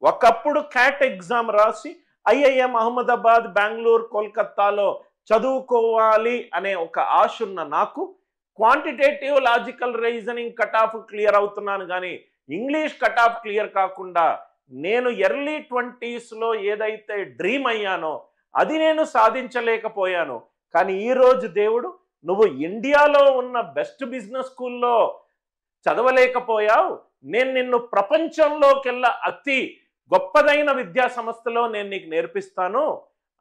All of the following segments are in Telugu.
ఒకప్పుడు క్యాట్ ఎగ్జామ్ రాసి ఐఐఎం అహ్మదాబాద్, బెంగళూరు, కోల్కతాలో చదువుకోవాలి అనే ఒక ఆశ ఉన్న నాకు quantitative logical reasoning cut off clear అవుతున్నాను, కానీ ఇంగ్లీష్ కట్ ఆఫ్ క్లియర్ కాకుండా నేను ఎర్లీ 20sలో ఏదైతే డ్రీమ్ అయ్యానో అది నేను సాధించలేకపోయాను. కానీ ఈరోజు దేవుడు, నువ్వు ఇండియాలో ఉన్న బెస్ట్ బిజినెస్ స్కూల్లో చదవలేకపోయావు, నేను నిన్ను ప్రపంచంలోకెల్లా అతి గొప్పదైన విద్యా సంస్థలో నేను నీకు నేర్పిస్తాను.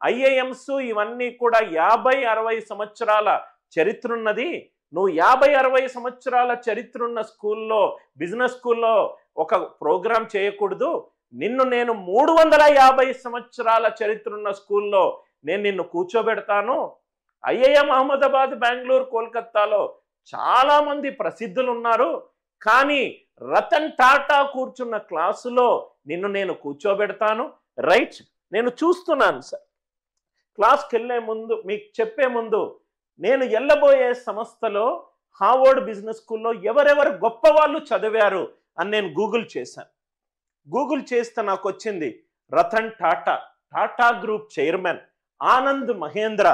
ఐఐఎంస్ ఇవన్నీ కూడా 50-60 సంవత్సరాల చరిత్ర ఉన్నది. నువ్వు 50-60 సంవత్సరాల చరిత్ర ఉన్న స్కూల్లో, బిజినెస్ స్కూల్లో ఒక ప్రోగ్రాం చేయకూడదు. నిన్ను నేను 350 సంవత్సరాల చరిత్ర ఉన్న స్కూల్లో నేను నిన్ను కూర్చోబెడతాను. ఐఐఎం అహ్మదాబాద్, బెంగళూరు, కోల్కతాలో చాలా మంది ప్రసిద్ధులు ఉన్నారు, కానీ రతన్ టాటా కూర్చున్న క్లాసులో నిన్ను నేను కూర్చోబెడతాను. రైట్, నేను చూస్తున్నాను సార్. క్లాస్కి వెళ్ళే ముందు, మీకు చెప్పే ముందు, నేను వెళ్ళబోయే సంస్థలో హార్వర్డ్ బిజినెస్ స్కూల్లో ఎవరెవరు గొప్ప వాళ్ళు చదివారు అని నేను గూగుల్ చేశాను. గూగుల్ చేస్తే నాకు వచ్చింది Ratan Tata, Tata group chairman, Anand Mahindra,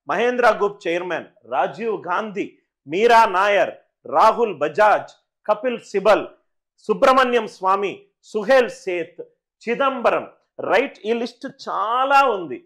Mahindra group chairman, Rajiv Gandhi, Mira Nair, Rahul Bajaj, Kapil Sibal, Subramanian Swamy, Suhel Seth, Chidambaram. Right, ఈ లిస్ట్ చాలా ఉంది.